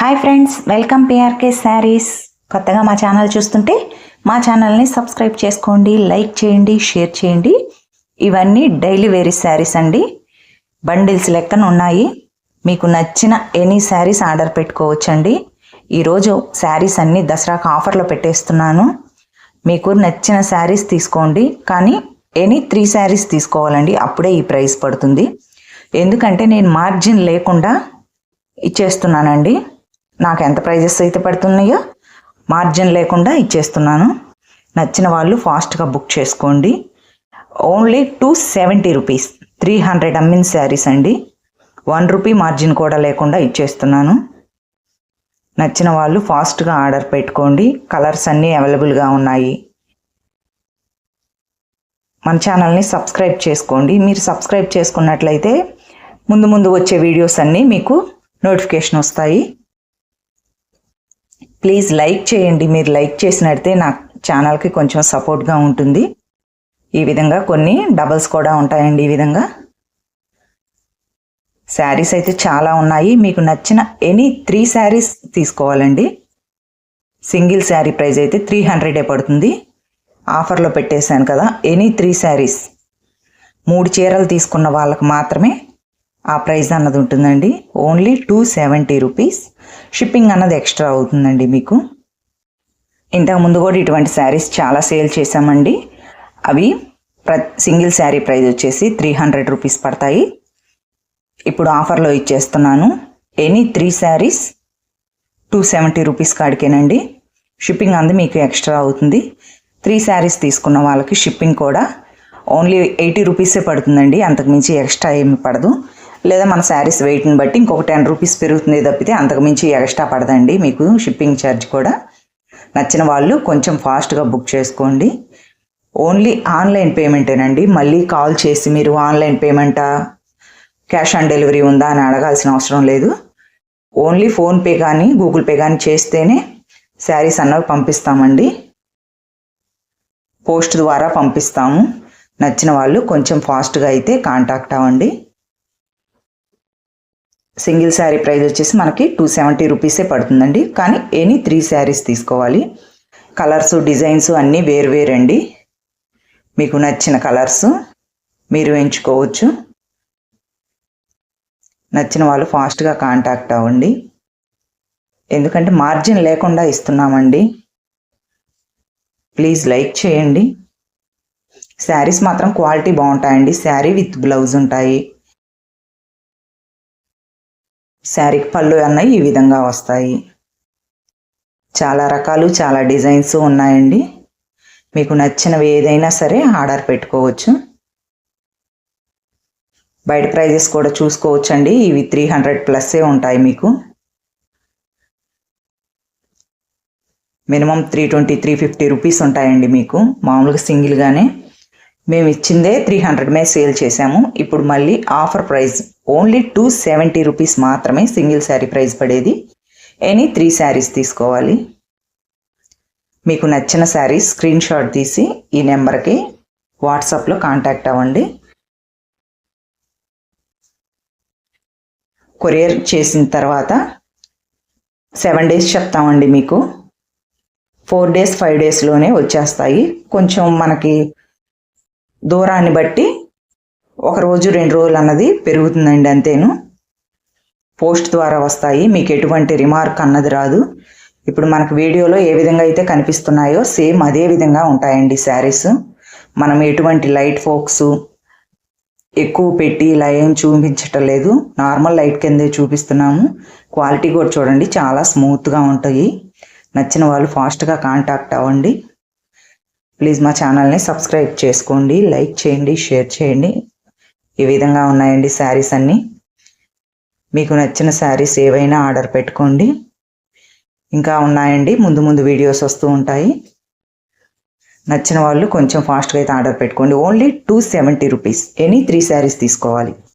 Hi friends, welcome PRK saris. కొత్తగా మా channel చూస్తుంటే మా ఛానల్ని సబ్స్క్రైబ్ చేసుకోండి, లైక్ చేయండి, షేర్ చేయండి. ఇవన్నీ డైలీ వేరీ శారీస్ అండి. బండిల్స్ లెక్కన ఉన్నాయి. మీకు నచ్చిన ఎనీ శారీస్ ఆర్డర్ పెట్టుకోవచ్చండి. ఈరోజు శారీస్ అన్నీ దసరాకు ఆఫర్లో పెట్టేస్తున్నాను. మీకు నచ్చిన శారీస్ తీసుకోండి, కానీ ఎనీ 3 శారీస్ తీసుకోవాలండి. అప్పుడే ఈ ప్రైస్ పడుతుంది. ఎందుకంటే నేను మార్జిన్ లేకుండా ఇచ్చేస్తున్నానండి. నాకు ఎంత ప్రైజెస్ అయితే పడుతున్నాయో మార్జిన్ లేకుండా ఇచ్చేస్తున్నాను. నచ్చిన వాళ్ళు ఫాస్ట్గా బుక్ చేసుకోండి. ఓన్లీ 270 రూపీస్, 300 అమ్మిన శారీస్ అండి. 1 రూపీ మార్జిన్ కూడా లేకుండా ఇచ్చేస్తున్నాను. నచ్చిన వాళ్ళు ఫాస్ట్గా ఆర్డర్ పెట్టుకోండి. కలర్స్ అన్నీ అవైలబుల్గా ఉన్నాయి. మన ఛానల్ని సబ్స్క్రైబ్ చేసుకోండి. మీరు సబ్స్క్రైబ్ చేసుకున్నట్లయితే ముందు వచ్చే వీడియోస్ అన్నీ మీకు నోటిఫికేషన్ వస్తాయి. ప్లీజ్ లైక్ చేయండి. మీరు లైక్ చేసినట్టే నా ఛానల్కి కొంచెం సపోర్ట్గా ఉంటుంది. ఈ విధంగా కొన్ని డబల్స్ కూడా ఉంటాయండి. ఈ విధంగా శారీస్ అయితే చాలా ఉన్నాయి. మీకు నచ్చిన ఎనీ 3 శారీస్ తీసుకోవాలండి. సింగిల్ శారీ ప్రైస్ అయితే 300 పడుతుంది. ఆఫర్లో పెట్టేశాను కదా. ఎనీ 3 శారీస్ 3 చీరలు తీసుకున్న వాళ్ళకి మాత్రమే ఆ ప్రైస్ అన్నది ఉంటుందండి. Only 270 rupees. షిప్పింగ్ అన్నది ఎక్స్ట్రా అవుతుందండి మీకు. ఇంతకుముందు కూడా ఇటువంటి శారీస్ చాలా సేల్ చేశామండి. అవి సింగిల్ శారీ ప్రైస్ వచ్చేసి 300 రూపీస్ పడతాయి. ఇప్పుడు ఆఫర్లో ఇచ్చేస్తున్నాను. ఎనీ 3 శారీస్ 270 రూపీస్ కాడికేనండి. షిప్పింగ్ అంది మీకు ఎక్స్ట్రా అవుతుంది. 3 శారీస్ తీసుకున్న వాళ్ళకి షిప్పింగ్ కూడా ఓన్లీ 80 రూపీసే పడుతుందండి. అంతకుమించి ఎక్స్ట్రా ఏమి పడదు. లేదా మన శారీస్ వెయిట్ని బట్టి ఇంకొక 10 రూపీస్ పెరుగుతుంది తప్పితే అంతకుమించి ఎక్స్ట్రా పడదండి మీకు షిప్పింగ్ ఛార్జ్ కూడా. నచ్చిన వాళ్ళు కొంచెం ఫాస్ట్గా బుక్ చేసుకోండి. ఓన్లీ ఆన్లైన్ పేమెంటేనండి. మళ్ళీ కాల్ చేసి మీరు ఆన్లైన్ పేమెంటా, క్యాష్ ఆన్ డెలివరీ ఉందా అని అడగాల్సిన అవసరం లేదు. ఓన్లీ ఫోన్పే కానీ గూగుల్ పే కానీ చేస్తేనే శారీస్ అన్నవి పంపిస్తామండి. పోస్ట్ ద్వారా పంపిస్తాము. నచ్చిన వాళ్ళు కొంచెం ఫాస్ట్గా అయితే కాంటాక్ట్ అవ్వండి. సింగిల్ శారీ ప్రైస్ వచ్చేసి మనకి 270 రూపీసే పడుతుందండి. కానీ ఎనీ 3 శారీస్ తీసుకోవాలి. కలర్స్, డిజైన్స్ అన్నీ వేరువేరండి. మీకు నచ్చిన కలర్స్ మీరు ఎంచుకోవచ్చు. నచ్చిన వాళ్ళు ఫాస్ట్గా కాంటాక్ట్ అవ్వండి. ఎందుకంటే మార్జిన్ లేకుండా ఇస్తున్నామండి. ప్లీజ్ లైక్ చేయండి. శారీస్ మాత్రం క్వాలిటీ బాగుంటాయండి. శారీ విత్ బ్లౌజ్ ఉంటాయి. శారీకి పళ్ళు అన్నవి ఈ విధంగా వస్తాయి. చాలా రకాలు, చాలా డిజైన్స్ ఉన్నాయండి. మీకు నచ్చినవి ఏదైనా సరే ఆర్డర్ పెట్టుకోవచ్చు. బయట ప్రైజెస్ కూడా చూసుకోవచ్చండి. ఇవి 300+ ఉంటాయి. మీకు మినిమం 320, 350 రూపీస్ ఉంటాయండి. మీకు మామూలుగా సింగిల్గానే మేము ఇచ్చిందే 300 సేల్ చేసాము. ఇప్పుడు మళ్ళీ ఆఫర్ ప్రైస్ ఓన్లీ 270 రూపీస్ మాత్రమే సింగిల్ శారీ ప్రైస్ పడేది. ఎనీ 3 శారీస్ తీసుకోవాలి. మీకు నచ్చిన శారీస్ స్క్రీన్ షాట్ తీసి ఈ నెంబర్కి వాట్సాప్లో కాంటాక్ట్ అవ్వండి. కొరియర్ చేసిన తర్వాత 7 డేస్ చెప్తామండి. మీకు 4 డేస్ 5 డేస్లోనే వచ్చేస్తాయి. కొంచెం మనకి దూరాన్ని బట్టి 1 రోజు 2 రోజులు అన్నది పెరుగుతుందండి. అంతేను. పోస్ట్ ద్వారా వస్తాయి. మీకు ఎటువంటి రిమార్క్ అన్నది రాదు. ఇప్పుడు మనకు వీడియోలో ఏ విధంగా అయితే కనిపిస్తున్నాయో సేమ్ అదే విధంగా ఉంటాయండి శారీస్. మనం ఎటువంటి లైట్ ఫోక్స్ ఎక్కువ పెట్టి ఇలా ఏం చూపించటం లేదు. నార్మల్ లైట్ కిందే చూపిస్తున్నాము. క్వాలిటీ కూడా చూడండి, చాలా స్మూత్గా ఉంటాయి. నచ్చిన వాళ్ళు ఫాస్ట్గా కాంటాక్ట్ అవ్వండి. ప్లీజ్ మా ఛానల్ని సబ్స్క్రైబ్ చేసుకోండి, లైక్ చేయండి, షేర్ చేయండి. ఈ విధంగా ఉన్నాయండి శారీస్ అన్నీ. మీకు నచ్చిన శారీస్ ఏవైనా ఆర్డర్ పెట్టుకోండి. ఇంకా ఉన్నాయండి. ముందు వీడియోస్ వస్తూ ఉంటాయి. నచ్చిన వాళ్ళు కొంచెం ఫాస్ట్గా అయితే ఆర్డర్ పెట్టుకోండి. Only 270 rupees. ఎనీ 3 శారీస్ తీసుకోవాలి.